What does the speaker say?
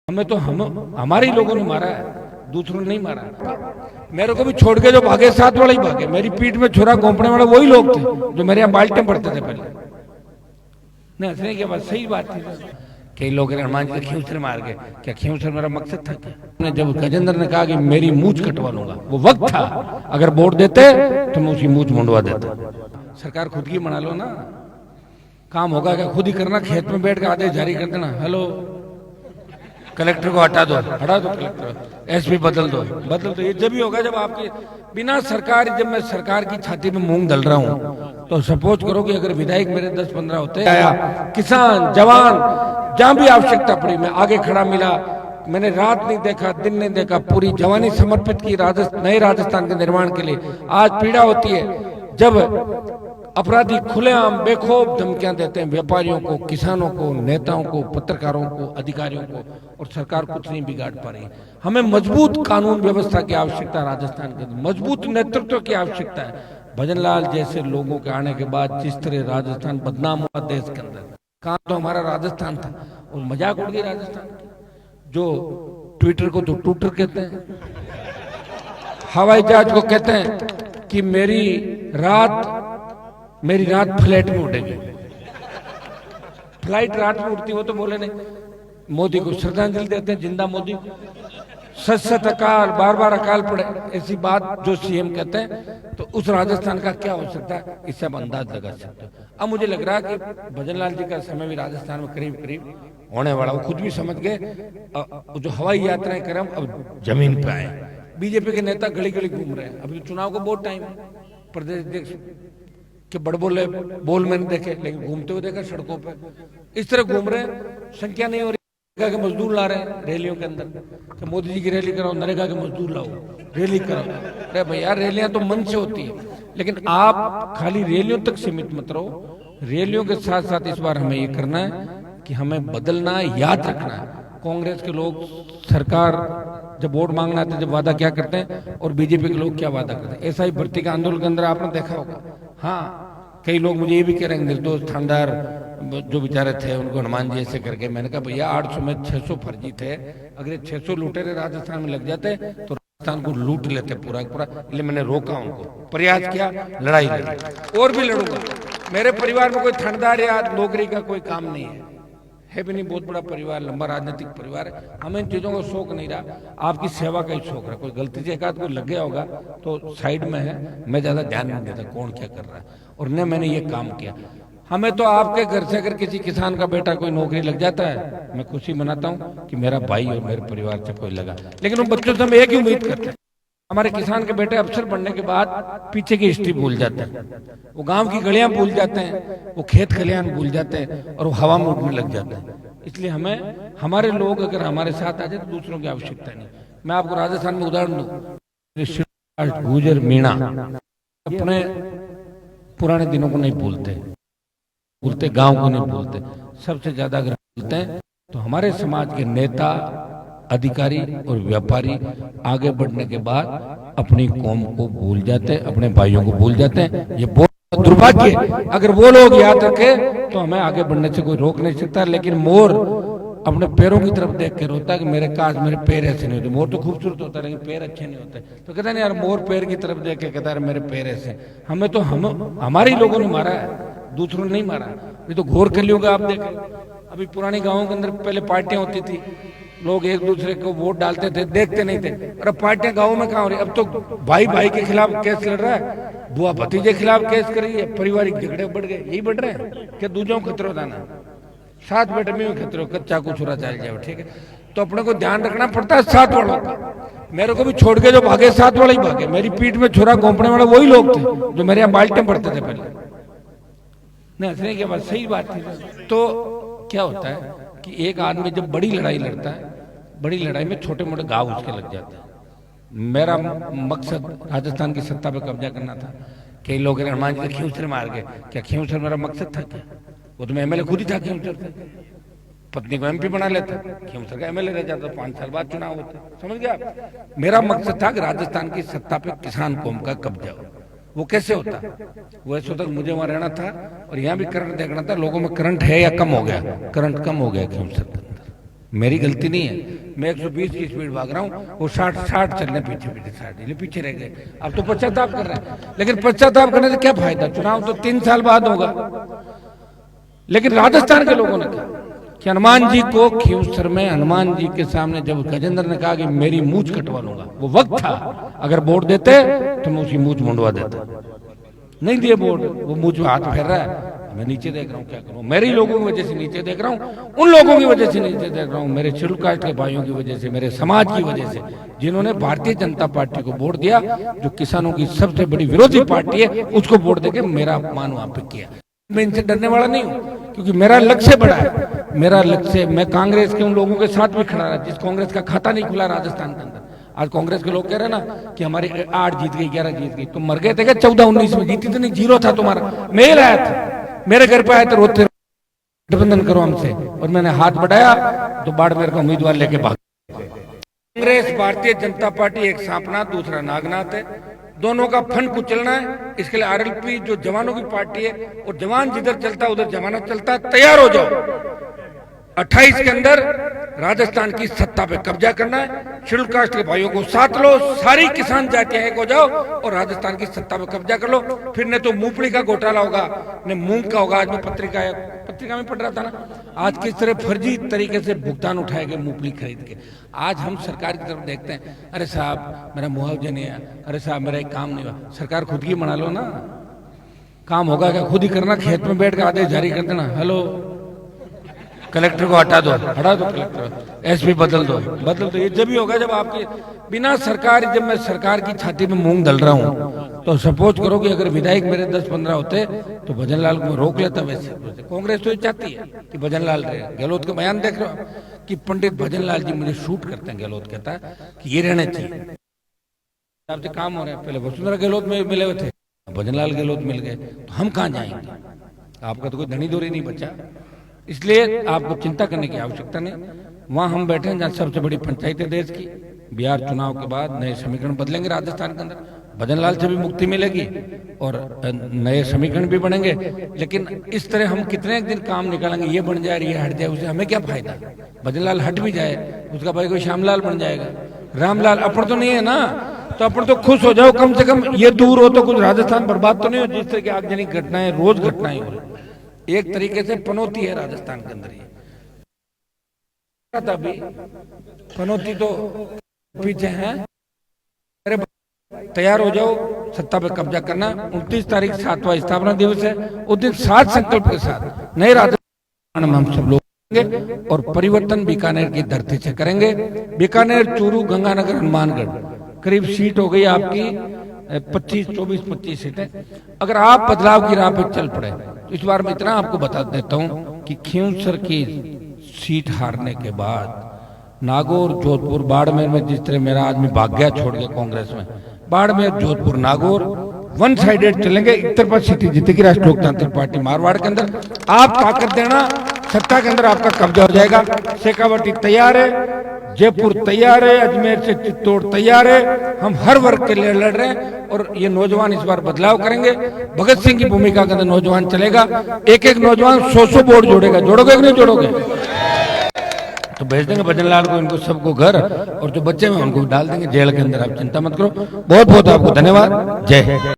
हमें तो हमारे ही लोगों ने मारा है, दूसरों ने नहीं मारा। मेरे को भी छोड़ के जो भागे साथ वाले ही भागे। मेरी पीठ में छुरा घोंपने वाले वही लोग थे जो मेरे यहाँ बाल्टे पड़ते थे पहले। नहीं हंसने की बात सही बात थी। कई लोग हनुमान जी खींचर मार गए, क्या खींचर मेरा मकसद था क्या? जब गजेंद्र ने कहा कि मेरी मूछ कटवा लूंगा, वो वक्त था, अगर वोट देते तो मैं उसकी मूछ मुंडवा देता। सरकार खुद की बना लो ना, काम होगा क्या? खुद ही करना, खेत में बैठ के आदेश जारी कर देना, हेलो कलेक्टर को हटा दो कलेक्टर, एसपी बदल दो। ये जब ही होगा जब आपकी बिना सरकार, जब मैं सरकार की छाती में मूंग दल रहा हूं, तो सपोज करो कि अगर विधायक मेरे 10-15 होते, आया किसान जवान, जहां भी आवश्यकता पड़ी मैं आगे खड़ा मिला। मैंने रात नहीं देखा, दिन नहीं देखा, पूरी जवानी समर्पित की नए राजस्थान के निर्माण के लिए। आज पीड़ा होती है जब अपराधी खुलेआम बेखौफ धमकियां देते हैं व्यापारियों को, किसानों को, नेताओं को, पत्रकारों को, अधिकारियों को, और सरकार कुछ नहीं बिगाड़ पा रही है। हमें मजबूत कानून व्यवस्था की आवश्यकता है, राजस्थान के मजबूत नेतृत्व की आवश्यकता है। भजनलाल जैसे लोगों के आने के बाद जिस तरह राजस्थान बदनाम हुआ देश के अंदर, कहाँ तो हमारा राजस्थान था, और मजाक उड़ गई राजस्थान की। जो ट्विटर को तो टूटर कहते हैं, हवाई जहाज को कहते हैं कि मेरी रात फ्लाइट में उड़ेगी। फ्लाइट रात में उड़ती, वो तो बोले नहीं। मोदी को श्रद्धांजलि देते हैं, जिंदा मोदी। सत अकाल, बार बार अकाल पड़े, ऐसी बात जो सीएम कहते हैं, तो उस राजस्थान का क्या हो सकता है, इससे आप अंदाज लगा सकते हो। अब मुझे लग रहा है कि भजनलाल जी का समय भी राजस्थान में करीब करीब होने वाला। वो खुद भी समझ गए, जो हवाई यात्राएं करें अब जमीन पे आए। बीजेपी के नेता गली गली घूम रहे हैं, अभी चुनाव को बहुत टाइम है। प्रदेश देख कि बड़बोले बोल मैंने देखे, लेकिन घूमते हुए देखा सड़कों पे, इस तरह घूम रहे हैं। संख्या नहीं हो रही, नरेगा के मजदूर ला रहे हैं रैलियों के अंदर, कि मोदी जी की रैली कराओ, नरेगा के मजदूर लाओ, रैली कराओ। अरे भैया, रैलियां तो मन से होती है, लेकिन आप खाली रैलियों तक सीमित मत रहो। रैलियों के साथ साथ इस बार हमें ये करना है कि हमें बदलना है, याद रखना है। कांग्रेस के लोग सरकार जब वोट मांगना आते जब वादा क्या करते हैं, और बीजेपी के लोग क्या वादा करते हैं। ऐसा ही भर्ती के आंदोलन के अंदर आपने देखा होगा। हाँ, कई लोग मुझे ये भी कह रहे हैं निर्दोष थानेदार जो बेचारे थे उनको हनुमान जी ऐसे करके। मैंने कहा भैया 800 में 600 फर्जी थे, अगर 600 लुटेरे राजस्थान में लग जाते तो राजस्थान को लूट लेते पूरा पूरा। इसलिए मैंने रोका उनको, प्रयास किया, लड़ाई लड़ी, और भी लड़ूंगा। मेरे परिवार में कोई थानेदार या नौकरी का कोई काम नहीं है भी नहीं। बहुत बड़ा परिवार, लंबा राजनीतिक परिवार है। हमें इन चीजों का शौक नहीं रहा, आपकी सेवा का ही शौक रहा। कोई गलती से एक आध कोई लग गया होगा तो साइड में है, मैं ज्यादा ध्यान नहीं देता कौन क्या कर रहा है, और न मैंने ये काम किया। हमें तो आपके घर से अगर किसी किसान का बेटा कोई नौकरी लग जाता है, मैं खुशी मनाता हूँ कि मेरा भाई और मेरे परिवार से कोई लगा। लेकिन उन बच्चों से हम एक ही उम्मीद करते हैं, हमारे किसान के बेटे अफसर बनने के बाद पीछे की हिस्ट्री भूल जाते हैं, वो गांव की गलियां भूल जाते हैं, वो खेत खलियान भूल जाते हैं, और वो हवा में उड़ने लग जाते हैं। इसलिए हमें, हमारे लोग अगर हमारे साथ आ जाए तो दूसरों की आवश्यकता नहीं। मैं आपको राजस्थान में उदाहरण दूं, गुजर मीणा अपने पुराने दिनों को नहीं भूलते, गांव को नहीं भूलते। सबसे ज्यादा अगर भूलते हैं तो हमारे समाज के नेता, अधिकारी और व्यापारी आगे बढ़ने के बाद अपनी कौम को भूल जाते हैं, अपने भाइयों को भूल जाते हैं। ये बहुत दुर्भाग्य है। अगर वो लोग याद रखे तो हमें आगे बढ़ने से कोई रोक नहीं सकता। लेकिन मोर अपने पैरों की तरफ देख के रोता है कि मेरे काश मेरे पैर ऐसे नहीं होते। मोर तो खूबसूरत होता है लेकिन पैर अच्छे नहीं होते, तो कहता नहीं यार, मोर पैर की तरफ देख के कहता है मेरे पैर ऐसे। हमें तो हमारे ही लोगों ने मारा है, दूसरों ने नहीं मारा। ये तो घोर कलयुग आप देखें। अभी पुराने गांवों के अंदर पहले पार्टियां होती थी, लोग एक दूसरे को वोट डालते थे, देखते नहीं थे। और अब पार्टियां गांवों में कहां हो रही? अब तो भाई भाई के खिलाफ केस लड़ रहा है, बुआ भतीजे के खिलाफ केस कर रही है, पारिवारिक झगड़े बढ़ गए। यही बढ़ रहे हैं कि दूसरों को खतरा दाना, साथ बैठे में खतरे, कच्चा को छुरा चल जाए, ठीक है। तो अपने को ध्यान रखना पड़ता है साथ वालों का। मेरे को भी छोड़ के जो भागे साथ वाले ही भागे। मेरी पीठ में छुरा घोंपने वाले वही लोग थे जो मेरे यहाँ बाल्टे पड़ते थे पहले। नहीं हंसने की बात सही बात थी। तो क्या होता है कि एक आदमी जब बड़ी लड़ाई लड़ता है, बड़ी लड़ाई में छोटे मोटे घाव उसके लग जाते हैं। मेरा मकसद राजस्थान की सत्ता पे कब्जा करना था। कई लोग हनुमान जी खींचर मार गए, क्या खींचर मेरा मकसद था क्या? वो तो मैं एमएलए खुद ही था खींचर से, पत्नी को एमपी बना लेता, खींचर का एमएलए रह जाता, 5 साल बाद चुनाव होता। समझ गया आप? मेरा मकसद था कि राजस्थान की सत्ता पे किसान कौम का कब्जा हो। वो कैसे होता? वो ऐसे होता, मुझे वहां रहना था और यहाँ भी करंट देखना था, लोगों में करंट है या कम हो गया। करंट कम हो गया खींचर के अंदर, मेरी गलती नहीं है, मैं 120 की स्पीड भाग रहा हूँ, वो 60 चलने पीछे पीछे 60 पीछे रह गए। अब तो पश्चाताप कर रहे हैं, लेकिन पश्चाताप करने से क्या फायदा, चुनाव तो 3 साल बाद होगा। लेकिन राजस्थान के लोगों ने कहा कि हनुमान जी को खींवसर में हनुमान जी के सामने जब गजेंद्र ने कहा कि मेरी मूंछ कटवा लूंगा, वो वक्त था, अगर वोट देते तो मैं उसकी मूंछ मुंडवा देता। नहीं दिए वोट, वो मूंछ हाथ फेर रहा है, मैं नीचे देख रहा हूँ, क्या करूँ, मेरे ही लोगों की वजह से नीचे देख रहा हूँ, उन लोगों की वजह से नीचे देख रहा हूँ, मेरे शेड्यूल कास्ट के भाइयों की वजह से, मेरे समाज की वजह से, जिन्होंने भारतीय जनता पार्टी को वोट दिया, जो किसानों की सबसे बड़ी विरोधी पार्टी है, उसको वोट देके मेरा अपमान वहां पे किया। मैं इनसे डरने वाला नहीं हूँ, क्योंकि मेरा लक्ष्य बड़ा है। मेरा लक्ष्य, मैं कांग्रेस के उन लोगों के साथ भी खड़ा रहा जिस कांग्रेस का खाता नहीं खुला राजस्थान के अंदर। आज कांग्रेस के लोग कह रहे हैं ना कि हमारी 8 जीत गई, 11 जीत गई, तुम मर गए थे क्या 14-19 में? जीती तो नहीं, 0 था तुम्हारा। मेल आया था, मेरे घर पे आए थे, रोते गठबंधन करो हमसे, और मैंने हाथ बढ़ाया तो बाड़मेर का उम्मीदवार लेके भाग। कांग्रेस भारतीय जनता पार्टी एक सांपनाथ, दूसरा नागनाथ है, दोनों का फन कुचलना है। इसके लिए आरएलपी जो जवानों की पार्टी है, और जवान जिधर चलता है उधर जमानत चलता है, तैयार हो जाओ। 28 के अंदर राजस्थान की सत्ता पे कब्जा करना है, शेड्यूल कास्ट के भाइयों को साथ लो, सारी किसान जातियां एक हो जाओ और राजस्थान की सत्ता पे कब्जा कर लो। फिर न तो मूंगफली का घोटाला होगा, न मूंग का होगा। आज मैं पत्रिका में पढ़ रहा था ना, आज किस तरह फर्जी तरीके से भुगतान उठाए गए मूंगफली खरीद के। आज हम सरकार की तरफ देखते हैं, अरे साहब मेरा मुआवजा नहीं है, अरे साहब मेरा एक काम नहीं हुआ। सरकार खुद की बना लो ना, काम होगा क्या, खुद ही करना, खेत में बैठ कर आदेश जारी कर देना, हेलो कलेक्टर को हटा दो कलेक्टर, एसपी बदल दो। ये जब ही होगा जब आपकी बिना सरकार, जब मैं सरकार की छाती में मूंग दल रहा हूं, तो सपोज करो कि अगर विधायक मेरे 10-15 होते तो भजन लाल को रोक लेता। वैसे कांग्रेस तो ये चाहती है कि भजन लाल रहे। गहलोत के बयान देख रहे हो कि पंडित भजन लाल जी मुझे शूट करते हैं। गहलोत कहता है कि ये रहने चाहिए, आपसे काम हो रहे हैं। पहले वसुंधरा गहलोत में मिले हुए थे, भजन लाल गहलोत मिल गए, तो हम कहाँ जाएंगे? आपका तो कोई धनी दोरी नहीं बचा। इसलिए आपको चिंता करने की आवश्यकता नहीं। वहां हम बैठे हैं जहां सबसे बड़ी पंचायत है देश की। बिहार चुनाव के बाद नए समीकरण बदलेंगे राजस्थान के अंदर, भजन लाल से भी मुक्ति मिलेगी और नए समीकरण भी बनेंगे। लेकिन इस तरह हम कितने दिन काम निकालेंगे, ये बन जाए ये हट जाए, उसे हमें क्या फायदा? भजन लाल हट भी जाए, उसका भाई कोई श्यामलाल बन जाएगा, रामलाल। अपन तो नहीं है ना, तो अपन तो खुश हो जाओ, कम से कम ये दूर हो तो कुछ राजस्थान बर्बाद तो नहीं हो। जिस तरह की आगजनी घटनाएं रोज घटनाएं हो रही, एक तरीके से पनौती है राजस्थान के अंदर। अभी पनौती तो पीछे है, अरे तैयार हो जाओ, सत्ता पे कब्जा करना। 29 तारीख 7वां स्थापना दिवस है, उस दिन 7 संकल्प के साथ नए राजस्थान में हम सब लोग करेंगे और परिवर्तन बीकानेर की धरती से करेंगे। बीकानेर, चूरू, गंगानगर, हनुमानगढ़ करीब सीट हो गई आपकी 24-25 सीटें। अगर आप बदलाव की राह पर चल पड़े तो इस बार मैं इतना आपको बता देता हूं कि खींवसर की सीट हारने के बाद नागौर, जोधपुर, बाड़मेर में जिस तरह मेरा आदमी भाग गया छोड़ के कांग्रेस में, बाड़मेर, जोधपुर, नागौर वन साइडेड चलेंगे। एक तरफा सीटें जीतेगी राष्ट्रीय लोकतांत्रिक पार्टी मारवाड़ के अंदर। आप ताकत देना, सत्ता के अंदर आपका कब्जा हो जाएगा। शेखावटी तैयार है, जयपुर तैयार है, अजमेर से चित्तौड़ तैयार है। हम हर वर्ग के लिए लड़ रहे हैं और ये नौजवान इस बार बदलाव करेंगे। भगत सिंह की भूमिका के अंदर नौजवान चलेगा। एक नौजवान 100 बोर्ड जोड़ेगा। जोड़ोगे कि नहीं जोड़ोगे? तो भेज देंगे भजन लाल को, इनको सबको घर, और जो बच्चे में उनको डाल देंगे जेल के अंदर। आप चिंता मत करो। बहुत बहुत आपको धन्यवाद। जय हिंद।